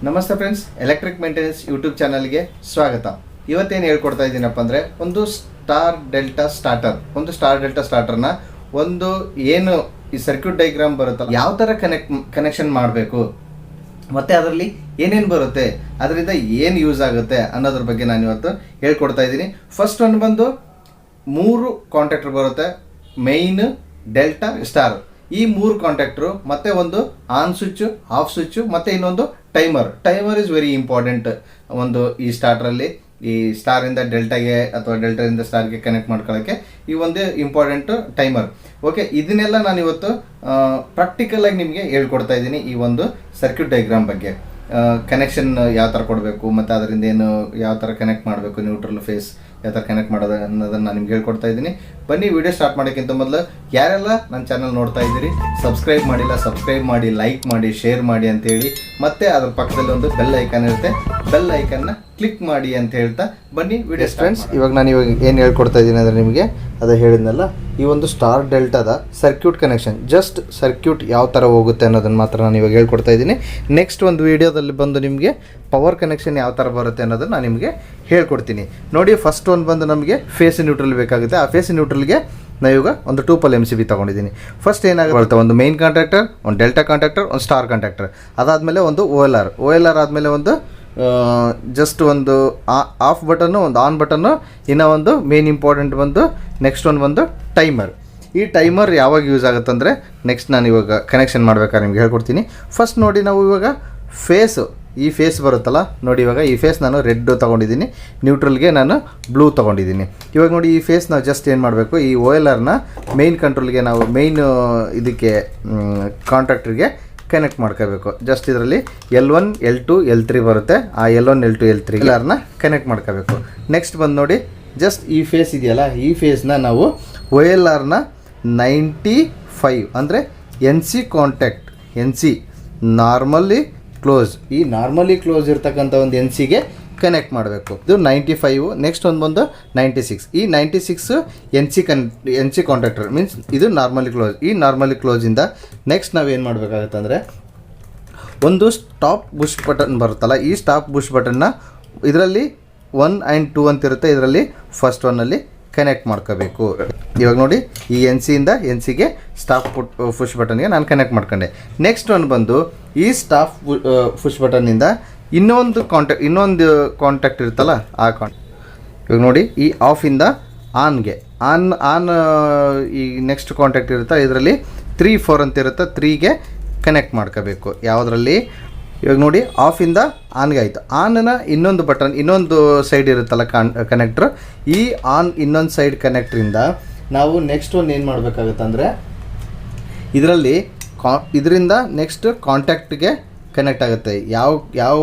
ನಮಸ್ತೆ friends, electric maintenance YouTube ಚಾನಲ್ಗೆ ಸ್ವಾಗತ. ಇವತ್ತೇನು ಹೇಳ್ಕೊಡ್ತಾ ಇದ್ದೀನಪ್ಪ ಅಂದರೆ ಒಂದು ಸ್ಟಾರ್ ಡೆಲ್ಟಾ ಸ್ಟಾರ್ಟರ್ನ ಒಂದು ಏನು ಈ ಸರ್ಕ್ಯೂಟ್ ಡೈಗ್ರಾಮ್ ಬರುತ್ತಲ್ಲ, ಯಾವ ಥರ ಕನೆಕ್ಷನ್ ಮಾಡಬೇಕು ಮತ್ತು ಅದರಲ್ಲಿ ಏನೇನು ಬರುತ್ತೆ, ಅದರಿಂದ ಏನು ಯೂಸ್ ಆಗುತ್ತೆ ಅನ್ನೋದ್ರ ಬಗ್ಗೆ ನಾನು ಇವತ್ತು ಹೇಳ್ಕೊಡ್ತಾ ಇದ್ದೀನಿ. ಫಸ್ಟ್ ಒಂದು ಬಂದು 3 ಕಾಂಟ್ಯಾಕ್ಟರ್ ಬರುತ್ತೆ, ಮೇಯ್ನ್, ಡೆಲ್ಟಾ, ಸ್ಟಾರ್. ಈ 3 ಕಾಂಟ್ಯಾಕ್ಟ್ರು ಮತ್ತು ಒಂದು ಆನ್ ಸ್ವಿಚ್, ಆಫ್ ಸ್ವಿಚ್ ಮತ್ತು ಇನ್ನೊಂದು ಟೈಮರ್ ಇಸ್ ವೆರಿ ಇಂಪಾರ್ಟೆಂಟ್. ಒಂದು ಈ ಸ್ಟಾರ್ಟ್ರಲ್ಲಿ ಈ ಸ್ಟಾರಿಂದ ಡೆಲ್ಟಾಗೆ ಅಥವಾ ಡೆಲ್ಟಾದಿಂದ ಸ್ಟಾರ್ಗೆ ಕನೆಕ್ಟ್ ಮಾಡ್ಕೊಳ್ಳೋಕ್ಕೆ ಈ ಒಂದು ಇಂಪಾರ್ಟೆಂಟ್ ಟೈಮರ್. ಓಕೆ, ಇದನ್ನೆಲ್ಲ ನಾನು ಇವತ್ತು ಪ್ರಾಕ್ಟಿಕಲಾಗಿ ನಿಮಗೆ ಹೇಳ್ಕೊಡ್ತಾ ಇದ್ದೀನಿ. ಈ ಒಂದು ಸರ್ಕ್ಯೂಟ್ ಡೈಗ್ರಾಮ್ ಬಗ್ಗೆ ಕನೆಕ್ಷನ್ ಯಾವ ಥರ ಕೊಡಬೇಕು ಮತ್ತು ಅದರಿಂದ ಏನು ಯಾವ ಥರ ಕನೆಕ್ಟ್ ಮಾಡಬೇಕು, ನ್ಯೂಟ್ರಲ್ ಫೇಸ್ ಯಾವ ಥರ ಕನೆಕ್ಟ್ ಮಾಡೋದು ಅನ್ನೋದನ್ನು ನಾನು ನಿಮ್ಗೆ ಹೇಳ್ಕೊಡ್ತಾ ಇದ್ದೀನಿ. ಬನ್ನಿ, ವಿಡಿಯೋ ಸ್ಟಾರ್ಟ್ ಮಾಡೋಕ್ಕಿಂತ ಮೊದಲು ಯಾರೆಲ್ಲ ನನ್ನ ಚಾನಲ್ ನೋಡ್ತಾ ಇದ್ದೀರಿ, ಸಬ್ಸ್ಕ್ರೈಬ್ ಮಾಡಿಲ್ಲ ಸಬ್ಸ್ಕ್ರೈಬ್ ಮಾಡಿ, ಲೈಕ್ ಮಾಡಿ, ಶೇರ್ ಮಾಡಿ ಅಂತೇಳಿ, ಮತ್ತು ಅದ್ರ ಪಕ್ಕದಲ್ಲಿ ಒಂದು ಬೆಲ್ ಐಕಾನ್ ಇರುತ್ತೆ, ಬೆಲ್ ಐಕನ್ನ ಕ್ಲಿಕ್ ಮಾಡಿ ಅಂತ ಹೇಳ್ತಾ ಬನ್ನಿ ವಿಡಿಯೋ. ಫ್ರೆಂಡ್ಸ್, ಇವಾಗ ಏನು ಹೇಳ್ಕೊಡ್ತಾ ಇದ್ದೀನಿ ಅಂದರೆ ನಿಮಗೆ ಅದೇ ಹೇಳಿದ್ನಲ್ಲ, ಈ ಒಂದು ಸ್ಟಾರ್ ಡೆಲ್ಟಾದ ಸರ್ಕ್ಯೂಟ್ ಕನೆಕ್ಷನ್, ಜಸ್ಟ್ ಸರ್ಕ್ಯೂಟ್ ಯಾವ ಥರ ಹೋಗುತ್ತೆ ಅನ್ನೋದನ್ನು ಮಾತ್ರ ನಾನು ಇವಾಗ ಹೇಳ್ಕೊಡ್ತಾ ಇದ್ದೀನಿ. ನೆಕ್ಸ್ಟ್ ಒಂದು ವೀಡಿಯೋದಲ್ಲಿ ಬಂದು ನಿಮಗೆ ಪವರ್ ಕನೆಕ್ಷನ್ ಯಾವ ಥರ ಬರುತ್ತೆ ಅನ್ನೋದನ್ನು ನಾನು ನಿಮಗೆ ಹೇಳ್ಕೊಡ್ತೀನಿ. ನೋಡಿ, ಫಸ್ಟ್ ಒಂದು ಬಂದು ನಮಗೆ ಫೇಸ್ ನ್ಯೂಟ್ರಲ್ ಬೇಕಾಗುತ್ತೆ. ಆ ಫೇಸ್ ನ್ಯೂಟ್ರಲ್ಗೆ ನಾವೀಗ ಒಂದು 2 ಪೋಲ್ MCB ತೊಗೊಂಡಿದ್ದೀನಿ. ಫಸ್ಟ್ ಏನಾಗುತ್ತೆ, ಒಂದು ಮೇನ್ ಕಾಂಟ್ಯಾಕ್ಟರ್, ಒಂದು ಡೆಲ್ಟಾ ಕಾಂಟ್ಯಾಕ್ಟರ್, ಒಂದು ಸ್ಟಾರ್ ಕಾಂಟ್ಯಾಕ್ಟರ್. ಅದಾದಮೇಲೆ ಒಂದು OLR ಆದಮೇಲೆ ಒಂದು ಜಸ್ಟ್ ಒಂದು ಆಫ್ ಬಟನ್ನು, ಒಂದು ಆನ್ ಬಟನ್ನು, ಇನ್ನೂ ಒಂದು ಮೇನ್ ಇಂಪಾರ್ಟೆಂಟ್ ಬಂದು ನೆಕ್ಸ್ಟ್ ಒಂದು ಬಂದು ಟೈಮರ್. ಈ ಟೈಮರ್ ಯಾವಾಗ ಯೂಸ್ ಆಗುತ್ತೆ ಅಂದರೆ ನೆಕ್ಸ್ಟ್ ನಾನು ಇವಾಗ ಕನೆಕ್ಷನ್ ಮಾಡ್ಬೇಕಾದ್ರೆ ನಿಮ್ಗೆ ಹೇಳ್ಕೊಡ್ತೀನಿ. ಫಸ್ಟ್ ನೋಡಿ, ನಾವು ಇವಾಗ ಈ ಫೇಸ್ ಬರುತ್ತಲ್ಲ ನೋಡಿ, ಇವಾಗ ಈ ಫೇಸ್ ನಾನು ರೆಡ್ ತೊಗೊಂಡಿದ್ದೀನಿ, ನ್ಯೂಟ್ರಲ್ಗೆ ನಾನು ಬ್ಲೂ ತೊಗೊಂಡಿದ್ದೀನಿ. ಇವಾಗ ನೋಡಿ, ಈ ಫೇಸ್ ನಾವು ಜಸ್ಟ್ ಏನು ಮಾಡಬೇಕು, ಈ OLRನ ಮೇನ್ ಕಂಟ್ರೋಲ್ಗೆ ನಾವು ಮೇನ್ ಇದಕ್ಕೆ ಕಾಂಟ್ಯಾಕ್ಟ್ರಿಗೆ ಕನೆಕ್ಟ್ ಮಾಡ್ಕೋಬೇಕು. ಜಸ್ಟ್ ಇದರಲ್ಲಿ L1 L2 L3 ಬರುತ್ತೆ, ಆ L1 L2 L3 OLRನ ಕನೆಕ್ಟ್ ಮಾಡ್ಕೋಬೇಕು. ನೆಕ್ಸ್ಟ್ ಬಂದು ನೋಡಿ, ಜಸ್ಟ್ ಈ ಫೇಸ್ ಇದೆಯಲ್ಲ, ಈ ಫೇಸ್ನ ನಾವು OLRನ 95 ಅಂದರೆ NC contact, NC normally close, ಈ ನಾರ್ಮಲಿ ಕ್ಲೋಸ್ ಇರ್ತಕ್ಕಂಥ ಒಂದು NCಗೆ ಕನೆಕ್ಟ್ ಮಾಡಬೇಕು. ಇದು 95. ನೆಕ್ಸ್ಟ್ ಒಂದು ಬಂದು 96. ಈ 96 NC ಕಾಂಟ್ಯಾಕ್ಟರ್ ಮೀನ್ಸ್ ಇದು ನಾರ್ಮಲಿ ಕ್ಲೋಸ್. ಈ ನಾರ್ಮಲಿ ಕ್ಲೋಸಿಂದ ನೆಕ್ಸ್ಟ್ ನಾವೇನು ಮಾಡಬೇಕಾಗುತ್ತೆ ಅಂದರೆ ಒಂದು ಸ್ಟಾಪ್ ಬುಷ್ ಬಟನ್ ಬರುತ್ತಲ್ಲ, ಈ ಸ್ಟಾಪ್ ಬುಷ್ ಬಟನ್ನ ಇದರಲ್ಲಿ 1 and 2 ಅಂತ ಇರುತ್ತೆ, ಇದರಲ್ಲಿ ಫಸ್ಟ್ ಒನ್ನಲ್ಲಿ ಕನೆಕ್ಟ್ ಮಾಡ್ಕೋಬೇಕು. ಇವಾಗ ನೋಡಿ, ಈ NCಯಿಂದ NCಗೆ ಸ್ಟಾಪ್ ಪುಷ್ ಬಟನ್ಗೆ ನಾನು ಕನೆಕ್ಟ್ ಮಾಡ್ಕೊಂಡೆ. ನೆಕ್ಸ್ಟ್ ಒಂದು ಬಂದು ಈ ಸ್ಟಾಪ್ ಪುಷ್ ಬಟನ್ನಿಂದ ಇನ್ನೊಂದು ಕಾಂಟ್ಯಾಕ್ಟ್ ಇರುತ್ತಲ್ಲ, ಆ ಇವಾಗ ನೋಡಿ, ಈ ಆಫಿಂದ ಆನ್ಗೆ ಆನ್ ಈ ನೆಕ್ಸ್ಟ್ ಕಾಂಟ್ಯಾಕ್ಟ್ ಇರುತ್ತೆ, ಇದರಲ್ಲಿ 3, 4 ಅಂತ ಇರುತ್ತೆ, 3ಗೆ ಕನೆಕ್ಟ್ ಮಾಡ್ಕೋಬೇಕು. ಯಾವುದರಲ್ಲಿ, ಇವಾಗ ನೋಡಿ, ಆಫಿಂದ ಆನ್ಗೆ ಆಯಿತು. ಆನ್ನ ಇನ್ನೊಂದು ಸೈಡ್ ಇರುತ್ತಲ್ಲ ಕನೆಕ್ಟ್ರ್, ಈ ಆನ್ ಇನ್ನೊಂದು ಸೈಡ್ ಕನೆಕ್ಟ್ರಿಂದ ನಾವು ನೆಕ್ಸ್ಟ್ ಒಂದು ಏನು ಮಾಡಬೇಕಾಗುತ್ತೆ ಅಂದರೆ ಇದರಿಂದ ನೆಕ್ಸ್ಟ್ ಕಾಂಟ್ಯಾಕ್ಟ್ಗೆ ಕನೆಕ್ಟ್ ಆಗುತ್ತೆ. ಯಾವ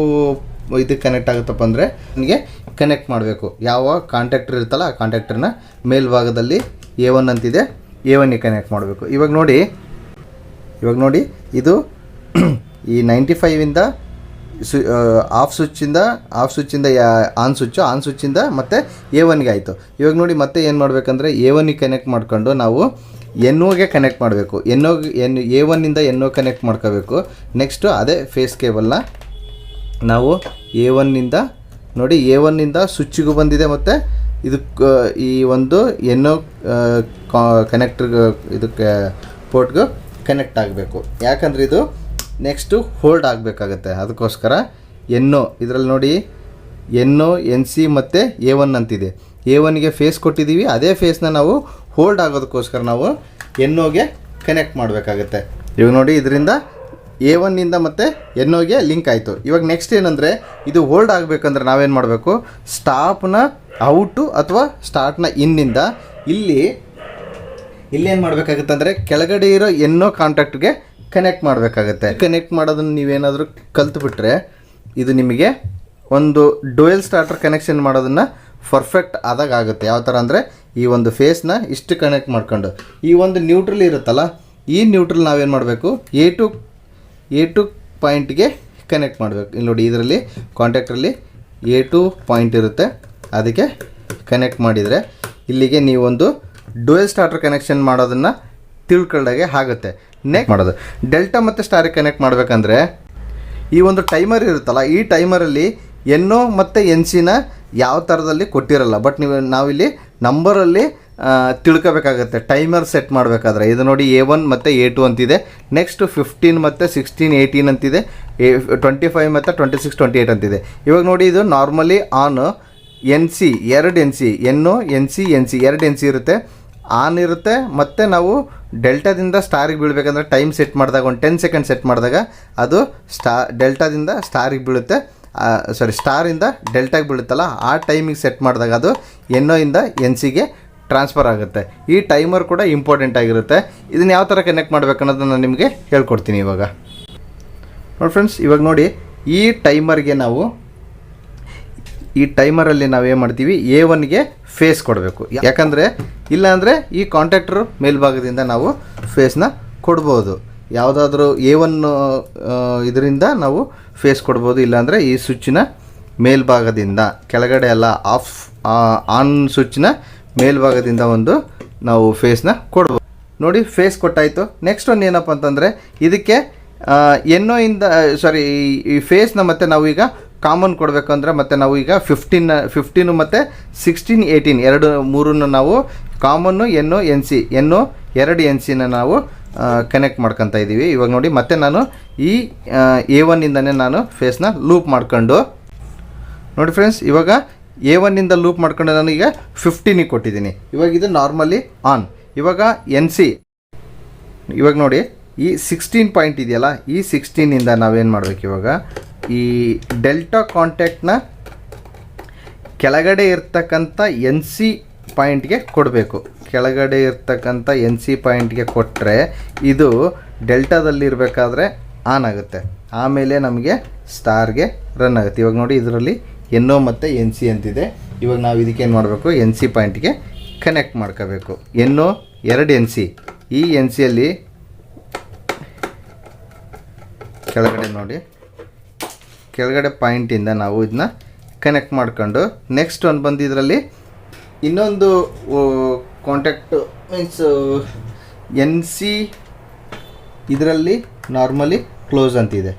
ಇದಕ್ಕೆ ಕನೆಕ್ಟ್ ಆಗುತ್ತಪ್ಪ ಅಂದರೆ ನನಗೆ ಕನೆಕ್ಟ್ ಮಾಡಬೇಕು. ಯಾವ ಕಾಂಟ್ಯಾಕ್ಟರ್ ಇರುತ್ತಲ್ಲ, ಆ ಕಾಂಟ್ಯಾಕ್ಟರ್ನ ಮೇಲ್ಭಾಗದಲ್ಲಿ A1 ಅಂತಿದೆ, A1ಗೆ ಕನೆಕ್ಟ್ ಮಾಡಬೇಕು. ಇವಾಗ ನೋಡಿ ಇದು ಈ 95ಇಂದ ಆಫ್ ಸ್ವಿಚ್ಚಿಂದ ಆನ್ ಸ್ವಿಚ್ಚಿಂದ ಮತ್ತು A1ಗೆ ಆಯಿತು. ಇವಾಗ ನೋಡಿ, ಮತ್ತೆ ಏನು ಮಾಡಬೇಕಂದ್ರೆ A1ಗೆ ಕನೆಕ್ಟ್ ಮಾಡ್ಕೊಂಡು ನಾವು NOಗೆ ಕನೆಕ್ಟ್ ಮಾಡಬೇಕು. A1ಇಂದ NO ಕನೆಕ್ಟ್ ಮಾಡ್ಕೋಬೇಕು. ನೆಕ್ಸ್ಟು ಅದೇ ಫೇಸ್ ಕೇಬಲ್ನ ನಾವು A1ಇಂದ ಸ್ವಿಚ್ಚಿಗೂ ಬಂದಿದೆ, ಮತ್ತು ಈ ಒಂದು NO ಕನೆಕ್ಟ್ರಿಗೆ ಇದಕ್ಕೆ ಪೋರ್ಟ್ಗೂ ಕನೆಕ್ಟ್ ಆಗಬೇಕು. ಯಾಕಂದರೆ ಇದು ನೆಕ್ಸ್ಟು ಹೋಲ್ಡ್ ಆಗಬೇಕಾಗತ್ತೆ. ಅದಕ್ಕೋಸ್ಕರ ಇದರಲ್ಲಿ ನೋಡಿ NO NC ಮತ್ತು A1 ಅಂತಿದೆ. A1ಗೆ ಫೇಸ್ ಕೊಟ್ಟಿದ್ದೀವಿ, ಅದೇ ಫೇಸ್ನ ನಾವು ಹೋಲ್ಡ್ ಆಗೋದಕ್ಕೋಸ್ಕರ ನಾವು NOಗೆ ಕನೆಕ್ಟ್ ಮಾಡಬೇಕಾಗತ್ತೆ. ಇವಾಗ ನೋಡಿ, ಇದರಿಂದ A1ಇಂದ ಮತ್ತು NOಗೆ ಲಿಂಕ್ ಆಯಿತು. ಇವಾಗ ನೆಕ್ಸ್ಟ್ ಏನಂದರೆ, ಇದು ಹೋಲ್ಡ್ ಆಗಬೇಕಂದ್ರೆ ನಾವೇನು ಮಾಡಬೇಕು, ಸ್ಟಾಪ್ನ ಔಟು ಅಥವಾ ಸ್ಟಾರ್ಟ್ನ ಇನ್ನಿಂದ ಇಲ್ಲೇನು ಮಾಡಬೇಕಾಗುತ್ತೆ ಅಂದರೆ ಕೆಳಗಡೆ ಇರೋ NO ಕಾಂಟ್ಯಾಕ್ಟ್ಗೆ ಕನೆಕ್ಟ್ ಮಾಡಬೇಕಾಗತ್ತೆ. ಕನೆಕ್ಟ್ ಮಾಡೋದನ್ನು ನೀವೇನಾದರೂ ಕಲ್ತ್ಬಿಟ್ರೆ ಇದು ನಿಮಗೆ ಒಂದು ಡ್ಯುಯಲ್ ಸ್ಟಾರ್ಟರ್ ಕನೆಕ್ಷನ್ ಮಾಡೋದನ್ನು ಪರ್ಫೆಕ್ಟ್ ಆಗುತ್ತೆ. ಯಾವ ಥರ ಅಂದರೆ ಈ ಒಂದು ಫೇಸ್ನ ಇಷ್ಟು ಕನೆಕ್ಟ್ ಮಾಡ್ಕೊಂಡು ಈ ಒಂದು ನ್ಯೂಟ್ರಲ್ ಇರುತ್ತಲ್ಲ, ಈ ನ್ಯೂಟ್ರಲ್ ನಾವೇನು ಮಾಡಬೇಕು, A2 ಪಾಯಿಂಟ್ಗೆ ಕನೆಕ್ಟ್ ಮಾಡಬೇಕು. ಇಲ್ಲಿ ನೋಡಿ, ಇದರಲ್ಲಿ ಕಾಂಟ್ಯಾಕ್ಟ್ರಲ್ಲಿ A2 ಪಾಯಿಂಟ್ ಇರುತ್ತೆ, ಅದಕ್ಕೆ ಕನೆಕ್ಟ್ ಮಾಡಿದರೆ ಇಲ್ಲಿಗೆ ನೀವೊಂದು ಡ್ಯುಯಲ್ ಸ್ಟಾರ್ಟರ್ ಕನೆಕ್ಷನ್ ಮಾಡೋದನ್ನು ತಿಳ್ಕೊಳ್ಳಾಗೆ ಆಗುತ್ತೆ. ನೆಕ್ಸ್ಟ್ ಮಾಡೋದು ಡೆಲ್ಟಾ ಮತ್ತು ಸ್ಟಾರಿಗೆ ಕನೆಕ್ಟ್ ಮಾಡಬೇಕಂದ್ರೆ ಈ ಒಂದು ಟೈಮರ್ ಇರುತ್ತಲ್ಲ, ಈ ಟೈಮರಲ್ಲಿ ಎನ್ ಒ ಮತ್ತು ಎನ್ ಸಿನ ಯಾವ ಥರದಲ್ಲಿ ಕೊಟ್ಟಿರಲ್ಲ. ಬಟ್ ನಾವಿಲ್ಲಿ ನಂಬರಲ್ಲಿ ತಿಳ್ಕೋಬೇಕಾಗತ್ತೆ ಟೈಮರ್ ಸೆಟ್ ಮಾಡಬೇಕಾದ್ರೆ. ಇದು ನೋಡಿ A1 ಮತ್ತು A2 ಅಂತಿದೆ. ನೆಕ್ಸ್ಟ್ 15 ಮತ್ತು 16 18 ಅಂತಿದೆ. 25 ಮತ್ತು 26 28 ಅಂತಿದೆ. ಇವಾಗ ನೋಡಿ ಇದು ನಾರ್ಮಲಿ ಆನ್ ಎನ್ ಸಿ, ಎರಡು N C, N O N C ಎರಡು ಎನ್ ಸಿ ಇರುತ್ತೆ, ಆನ್ ಇರುತ್ತೆ. ಮತ್ತು ನಾವು ಡೆಲ್ಟಾದಿಂದ ಸ್ಟಾರಿಗೆ ಬೀಳಬೇಕಂದ್ರೆ ಟೈಮ್ ಸೆಟ್ ಮಾಡಿದಾಗ ಒಂದು 10 ಸೆಕೆಂಡ್ ಸೆಟ್ ಮಾಡಿದಾಗ ಅದು ಡೆಲ್ಟಾದಿಂದ ಸ್ಟಾರಿಗೆ ಬೀಳುತ್ತೆ. ಸ್ಟಾರಿಂದ ಡೆಲ್ಟಾಗೆ ಬೀಳುತ್ತಲ್ಲ, ಆ ಟೈಮಿಗೆ ಸೆಟ್ ಮಾಡಿದಾಗ ಅದು ಎನ್ ಒ ಇಂದ ಎನ್ ಸಿಗೆ ಟ್ರಾನ್ಸ್ಫರ್ ಆಗುತ್ತೆ. ಈ ಟೈಮರ್ ಕೂಡ ಇಂಪಾರ್ಟೆಂಟ್ ಆಗಿರುತ್ತೆ. ಇದನ್ನು ಯಾವ ಥರ ಕನೆಕ್ಟ್ ಮಾಡಬೇಕು ಅನ್ನೋದನ್ನು ನಾನು ನಿಮಗೆ ಹೇಳ್ಕೊಡ್ತೀನಿ ಇವಾಗ. ನೋಡಿ ಫ್ರೆಂಡ್ಸ್, ಇವಾಗ ನೋಡಿ ಈ ಟೈಮರಲ್ಲಿ ನಾವೇನು ಮಾಡ್ತೀವಿ, A1ಗೆ ಫೇಸ್ ಕೊಡಬೇಕು. ಯಾಕಂದರೆ ಇಲ್ಲಾಂದರೆ ಈ ಕಾಂಟ್ಯಾಕ್ಟರ್ ಮೇಲ್ಭಾಗದಿಂದ ನಾವು ಫೇಸ್ನ ಕೊಡ್ಬೋದು. ಯಾವುದಾದ್ರೂ A1 ಇದರಿಂದ ನಾವು ಫೇಸ್ ಕೊಡ್ಬೋದು, ಇಲ್ಲಾಂದರೆ ಈ ಸ್ವಿಚ್ನ ಮೇಲ್ಭಾಗದಿಂದ ಕೆಳಗಡೆ ಎಲ್ಲ ಆನ್ ಸ್ವಿಚ್ನ ಮೇಲ್ಭಾಗದಿಂದ ಒಂದು ನಾವು ಫೇಸ್ನ ಕೊಡ್ಬೋದು. ನೋಡಿ ಫೇಸ್ ಕೊಟ್ಟಾಯಿತು. ನೆಕ್ಸ್ಟ್ ಒಂದು ಏನಪ್ಪ ಅಂತಂದರೆ ಇದಕ್ಕೆ ಎನ್ ಒ ಇಂದ ಈ ಫೇಸ್ನ ಮತ್ತು ನಾವು ಈಗ ಕಾಮನ್ ಕೊಡಬೇಕಂದ್ರೆ ಮತ್ತು ನಾವು ಈಗ 15 ಮತ್ತು 16 18 ಎರಡು ಮೂರನ್ನು ನಾವು ಕಾಮನ್ನು ಎನ್ ಒ ಎನ್ ಸಿ ಎರಡು ಎನ್ ಸಿನ ನಾವು ಕನೆಕ್ಟ್ ಮಾಡ್ಕೊತಾ ಇದ್ದೀವಿ. ಇವಾಗ ನೋಡಿ ಮತ್ತೆ ನಾನು ಈ A1 ಇಂದನೇ ನಾನು ಫೇಸ್ನ ಲೂಪ್ ಮಾಡ್ಕೊಂಡು, ನೋಡಿ ಫ್ರೆಂಡ್ಸ್, ಇವಾಗ A1 ಲೂಪ್ ಮಾಡ್ಕೊಂಡು ನಾನು ಈಗ 15ಗೆ ಕೊಟ್ಟಿದ್ದೀನಿ. ಇವಾಗ ಇದು ನಾರ್ಮಲಿ ಆನ್. ಇವಾಗ ಎನ್ ಸಿ, ಇವಾಗ ನೋಡಿ ಈ 16 ಪಾಯಿಂಟ್ ಇದೆಯಲ್ಲ, ಈ 16ಇಂದ ನಾವೇನು ಮಾಡಬೇಕು, ಇವಾಗ ಈ ಡೆಲ್ಟಾ ಕಾಂಟ್ಯಾಕ್ಟ್ನ ಕೆಳಗಡೆ ಇರ್ತಕ್ಕಂಥ ಎನ್ ಸಿ ಪಾಯಿಂಟ್ಗೆ ಕೊಡಬೇಕು. ಕೆಳಗಡೆ ಇರ್ತಕ್ಕಂಥ ಎನ್ ಸಿ ಪಾಯಿಂಟ್ಗೆ ಕೊಟ್ಟರೆ ಇದು ಡೆಲ್ಟಾದಲ್ಲಿರಬೇಕಾದ್ರೆ ಆನ್ ಆಗುತ್ತೆ, ಆಮೇಲೆ ನಮಗೆ ಸ್ಟಾರ್ಗೆ ರನ್ ಆಗುತ್ತೆ. ಇವಾಗ ನೋಡಿ ಇದರಲ್ಲಿ ಎನ್ ಒ ಮತ್ತು ಎನ್ ಸಿ ಅಂತಿದೆ. ಇವಾಗ ನಾವು ಇದಕ್ಕೇನು ಮಾಡಬೇಕು, ಎನ್ ಸಿ ಪಾಯಿಂಟ್ಗೆ ಕನೆಕ್ಟ್ ಮಾಡ್ಕೋಬೇಕು. ಎನ್ ಒ ಎರಡು ಎನ್ ಸಿ, ಈ ಎನ್ ಸಿಯಲ್ಲಿ ಕೆಳಗಡೆ ನೋಡಿ ಕೆಳಗಡೆ ಪಾಯಿಂಟಿಂದ ನಾವು ಇದನ್ನ ಕನೆಕ್ಟ್ ಮಾಡ್ಕೊಂಡು, ನೆಕ್ಸ್ಟ್ ಒಂದು ಬಂದು ಇದರಲ್ಲಿ ಇನ್ನೊಂದು ಕಾಂಟ್ಯಾಕ್ಟ್ ಮೀನ್ಸ್ ಎನ್ ಸಿ ಇದರಲ್ಲಿ ನಾರ್ಮಲಿ ಕ್ಲೋಸ್ ಅಂತಿದೆ.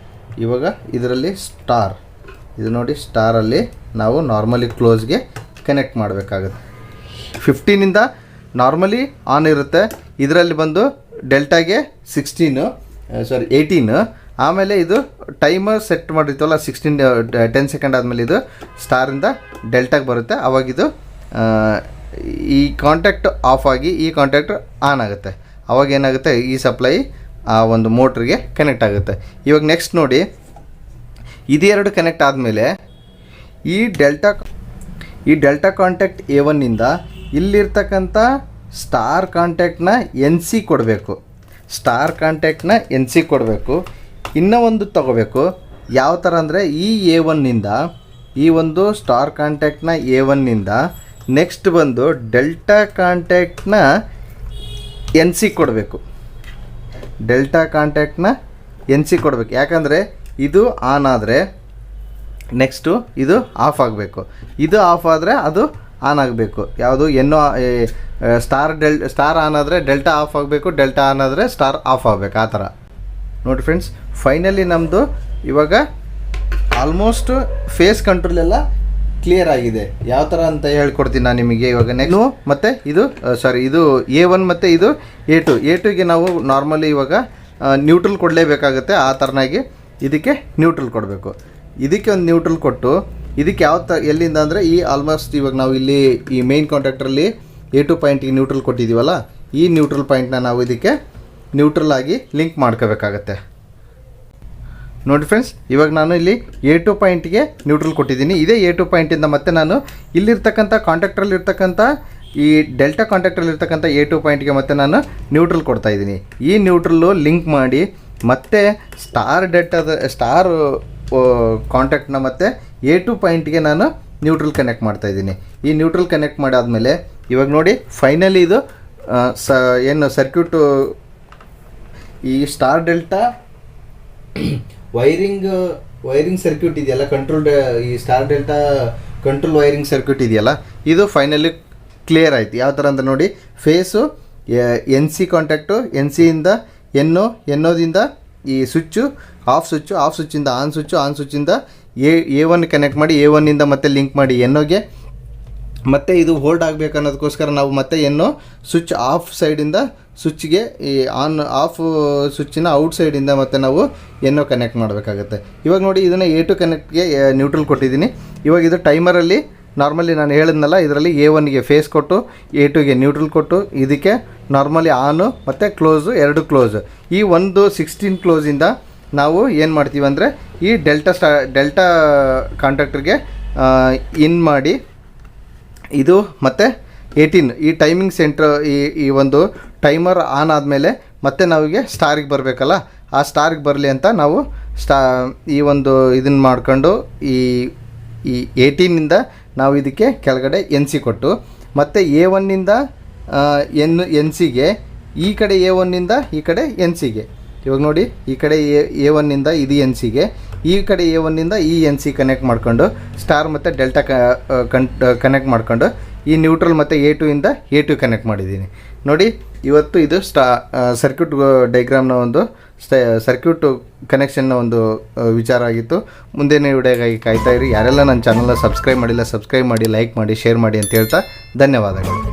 ಇವಾಗ ಇದರಲ್ಲಿ ಸ್ಟಾರ್, ಇದು ನೋಡಿ ಸ್ಟಾರಲ್ಲಿ ನಾವು ನಾರ್ಮಲಿ ಕ್ಲೋಸ್ಗೆ ಕನೆಕ್ಟ್ ಮಾಡಬೇಕಾಗುತ್ತೆ. 15ಇಂದ ನಾರ್ಮಲಿ ಆನ್ ಇರುತ್ತೆ, ಇದರಲ್ಲಿ ಬಂದು ಡೆಲ್ಟಾಗೆ 18, ಆಮೇಲೆ ಇದು ಟೈಮರ್ ಸೆಟ್ ಮಾಡಿರ್ತೀವಲ್ಲ 10 ಸೆಕೆಂಡ್ ಆದಮೇಲೆ ಇದು ಸ್ಟಾರಿಂದ ಡೆಲ್ಟಾಗೆ ಬರುತ್ತೆ. ಅವಾಗಿದು ಈ ಕಾಂಟ್ಯಾಕ್ಟ್ ಆಫ್ ಆಗಿ ಈ ಕಾಂಟ್ಯಾಕ್ಟ್ ಆನ್ ಆಗುತ್ತೆ. ಅವಾಗ ಏನಾಗುತ್ತೆ, ಈ ಸಪ್ಲೈ ಆ ಒಂದು ಮೋಟ್ರಿಗೆ ಕನೆಕ್ಟ್ ಆಗುತ್ತೆ. ಇವಾಗ ನೆಕ್ಸ್ಟ್ ನೋಡಿ ಇದೆರಡು ಕನೆಕ್ಟ್ ಆದಮೇಲೆ ಈ ಡೆಲ್ಟಾ ಕಾಂಟ್ಯಾಕ್ಟ್ A1ಇಂದ ಇಲ್ಲಿರ್ತಕ್ಕಂಥ ಸ್ಟಾರ್ ಕಾಂಟ್ಯಾಕ್ಟ್ನ ಎನ್ ಸಿ ಕೊಡಬೇಕು. ಇನ್ನೂ ಒಂದು ತಗೋಬೇಕು. ಯಾವ ಥರ ಅಂದರೆ ಈ A1ನಿಂದ ಈ ಒಂದು ಸ್ಟಾರ್ ಕಾಂಟ್ಯಾಕ್ಟ್ನ A1ನಿಂದ ನೆಕ್ಸ್ಟ್ ಬಂದು ಡೆಲ್ಟಾ ಕಾಂಟ್ಯಾಕ್ಟ್ನ ಎನ್ ಸಿ ಕೊಡಬೇಕು. ಯಾಕಂದರೆ ಇದು ಆನ್ ಆದರೆ ನೆಕ್ಸ್ಟು ಇದು ಆಫ್ ಆಗಬೇಕು. ಇದು ಆಫ್ ಆದರೆ ಅದು ಆನ್ ಆಗಬೇಕು. ಯಾವುದು ಸ್ಟಾರ್ ಆನ್ ಆದರೆ ಡೆಲ್ಟಾ ಆಫ್ ಆಗಬೇಕು, ಡೆಲ್ಟಾ ಆನ್ ಆದರೆ ಸ್ಟಾರ್ ಆಫ್ ಆಗಬೇಕು. ಆ ಥರ ನೋಡಿ ಫ್ರೆಂಡ್ಸ್, ಫೈನಲಿ ನಮ್ಮದು ಇವಾಗ ಆಲ್ಮೋಸ್ಟ್ ಫೇಸ್ ಕಂಟ್ರೋಲ್ ಎಲ್ಲ ಕ್ಲಿಯರ್ ಆಗಿದೆ. ಯಾವ ಥರ ಅಂತ ಹೇಳ್ಕೊಡ್ತೀನಿ ನಾನು ನಿಮಗೆ. ಇವಾಗ ನೆಕ್ಸ್ಟ್ ಮತ್ತು ಇದು A1 ಮತ್ತು ಇದು A2ಗೆ ನಾವು ನಾರ್ಮಲಿ ಇವಾಗ ನ್ಯೂಟ್ರಲ್ ಕೊಡಲೇಬೇಕಾಗುತ್ತೆ. ಆ ಥರನಾಗಿ ಇದಕ್ಕೆ ನ್ಯೂಟ್ರಲ್ ಕೊಡಬೇಕು. ಇದಕ್ಕೆ ಒಂದು ನ್ಯೂಟ್ರಲ್ ಕೊಟ್ಟು ಇದಕ್ಕೆ ಎಲ್ಲಿಂದ ಅಂದರೆ ಈ ಆಲ್ಮೋಸ್ಟ್ ಇವಾಗ ನಾವು ಇಲ್ಲಿ ಈ ಮೇನ್ ಕಾಂಟ್ಯಾಕ್ಟ್ರಲ್ಲಿ A2 ಪಾಯಿಂಟಿಗೆ ನ್ಯೂಟ್ರಲ್ ಕೊಟ್ಟಿದ್ದೀವಲ್ಲ, ಈ ನ್ಯೂಟ್ರಲ್ ಪಾಯಿಂಟ್ನ ನಾವು ಇದಕ್ಕೆ ನ್ಯೂಟ್ರಲ್ ಆಗಿ ಲಿಂಕ್ ಮಾಡ್ಕೋಬೇಕಾಗತ್ತೆ. ನೋಡಿ ಫ್ರೆಂಡ್ಸ್, ಇವಾಗ ನಾನು ಇಲ್ಲಿ A2 ಪಾಯಿಂಟ್ಗೆ ನ್ಯೂಟ್ರಲ್ ಕೊಟ್ಟಿದ್ದೀನಿ. ಇದೇ A2 ಪಾಯಿಂಟಿಂದ ಮತ್ತೆ ನಾನು ಇಲ್ಲಿರ್ತಕ್ಕಂಥ ಕಾಂಟ್ಯಾಕ್ಟ್ರಲ್ಲಿರ್ತಕ್ಕಂಥ ಈ ಡೆಲ್ಟಾ ಕಾಂಟ್ಯಾಕ್ಟ್ರಲ್ಲಿರ್ತಕ್ಕಂಥ A2 ಪಾಯಿಂಟ್ಗೆ ಮತ್ತೆ ನಾನು ನ್ಯೂಟ್ರಲ್ ಕೊಡ್ತಾಯಿದ್ದೀನಿ. ಈ ನ್ಯೂಟ್ರಲ್ಲು ಲಿಂಕ್ ಮಾಡಿ ಮತ್ತೆ ಸ್ಟಾರ್ ಕಾಂಟ್ಯಾಕ್ಟ್ನ ಮತ್ತು A2 ಪಾಯಿಂಟ್ಗೆ ನಾನು ನ್ಯೂಟ್ರಲ್ ಕನೆಕ್ಟ್ ಮಾಡ್ತಾಯಿದ್ದೀನಿ. ಈ ನ್ಯೂಟ್ರಲ್ ಕನೆಕ್ಟ್ ಮಾಡಾದಮೇಲೆ ಇವಾಗ ನೋಡಿ ಫೈನಲಿ ಇದು ಸರ್ಕ್ಯೂಟು ಈ ಸ್ಟಾರ್ ಡೆಲ್ಟಾ ವೈರಿಂಗ್ ಸರ್ಕ್ಯೂಟ್ ಇದೆಯಲ್ಲ, ಈ star delta control wiring circuit ಇದೆಯಲ್ಲ, ಇದು ಫೈನಲಿ ಕ್ಲಿಯರ್ ಆಯಿತು. ಯಾವ ಥರ ಅಂತ ನೋಡಿ, phase N C contact, N ಸಿಯಿಂದ ಎನ್ ಒದಿಂದ ಈ ಸ್ವಿಚ್ಚು ಆಫ್ ಸ್ವಿಚ್ಚಿಂದ ಆನ್ ಸ್ವಿಚ್ಚಿಂದ A1 ಕನೆಕ್ಟ್ ಮಾಡಿ A1ಇಂದ ಮತ್ತೆ ಲಿಂಕ್ ಮಾಡಿ ಎನ್ನೋಗೆ, ಮತ್ತು ಇದು ಹೋಲ್ಡ್ ಆಗಬೇಕು ಅನ್ನೋದಕ್ಕೋಸ್ಕರ ನಾವು ಮತ್ತೆ ಏನೋ ಸ್ವಿಚ್ ಆಫ್ ಸೈಡಿಂದ ಸ್ವಿಚ್ಗೆ ಈ ಆಫ್ ಸ್ವಿಚ್ಚಿನ ಔಟ್ ಸೈಡಿಂದ ಮತ್ತೆ ನಾವು ಏನೋ ಕನೆಕ್ಟ್ ಮಾಡಬೇಕಾಗುತ್ತೆ. ಇವಾಗ ನೋಡಿ ಇದನ್ನು A2 ಕನೆಕ್ಟ್ಗೆ ನ್ಯೂಟ್ರಲ್ ಕೊಟ್ಟಿದ್ದೀನಿ. ಇವಾಗ ಇದು ಟೈಮರಲ್ಲಿ ನಾರ್ಮಲಿ ನಾನು ಹೇಳಿದ್ನಲ್ಲ, ಇದರಲ್ಲಿ A1ಗೆ ಫೇಸ್ ಕೊಟ್ಟು A2ಗೆ ನ್ಯೂಟ್ರಲ್ ಕೊಟ್ಟು ಇದಕ್ಕೆ ನಾರ್ಮಲಿ ಆನು ಮತ್ತು ಕ್ಲೋಸು 2 ಕ್ಲೋಸ್. ಈ ಒಂದು 16 ಕ್ಲೋಸಿಂದ ನಾವು ಏನು ಮಾಡ್ತೀವಿ ಅಂದರೆ ಈ ಡೆಲ್ಟಾ ಕಾಂಟ್ಯಾಕ್ಟ್ರಿಗೆ ಇನ್ ಮಾಡಿ ಇದು ಮತ್ತು 18 ಈ ಟೈಮಿಂಗ್ ಸೆಂಟ್ರ್ ಈ ಒಂದು ಟೈಮರ್ ಆನ್ ಆದಮೇಲೆ ಮತ್ತೆ ನಾವಿಗೆ ಸ್ಟಾರಿಗೆ ಬರಬೇಕಲ್ಲ, ಆ ಸ್ಟಾರಿಗೆ ಬರಲಿ ಅಂತ ನಾವು ಈ ಒಂದು ಇದನ್ನು ಮಾಡ್ಕೊಂಡು ಈ 18ಇಂದ ನಾವು ಇದಕ್ಕೆ ಕೆಳಗಡೆ NC ಕೊಟ್ಟು ಮತ್ತು A1ಇಂದ NCಗೆ, ಈ ಕಡೆ A1ಇಂದ ಈ ಕಡೆ NCಗೆ. ಇವಾಗ ನೋಡಿ ಈ ಕಡೆ A1ಇಂದ ಇದು NCಗೆ, ಈ ಕಡೆ A1ಇಂದ ಈ NC ಕನೆಕ್ಟ್ ಮಾಡ್ಕೊಂಡು ಸ್ಟಾರ್ ಮತ್ತು ಡೆಲ್ಟಾ ಕನೆಕ್ಟ್ ಮಾಡ್ಕೊಂಡು ಈ ನ್ಯೂಟ್ರಲ್ ಮತ್ತು A2ಇಂದ A2 ಕನೆಕ್ಟ್ ಮಾಡಿದ್ದೀನಿ. ನೋಡಿ ಇವತ್ತು ಇದು ಸರ್ಕ್ಯೂಟ್ ಡೈಗ್ರಾಮ್ನ ಒಂದು ಸರ್ಕ್ಯೂಟ್ ಕನೆಕ್ಷನ್ನ ಒಂದು ವಿಚಾರ ಆಗಿತ್ತು. ಮುಂದಿನ ವಿಡಿಯೋಗಾಗಿ ಕಾಯ್ತಾ ಇರಿ. ಯಾರೆಲ್ಲ ನನ್ನ ಚಾನಲ್ನ ಸಬ್ಸ್ಕ್ರೈಬ್ ಮಾಡಿಲ್ಲ, ಸಬ್ಸ್ಕ್ರೈಬ್ ಮಾಡಿ, ಲೈಕ್ ಮಾಡಿ, ಶೇರ್ ಮಾಡಿ ಅಂತ ಹೇಳ್ತಾ ಧನ್ಯವಾದಗಳು.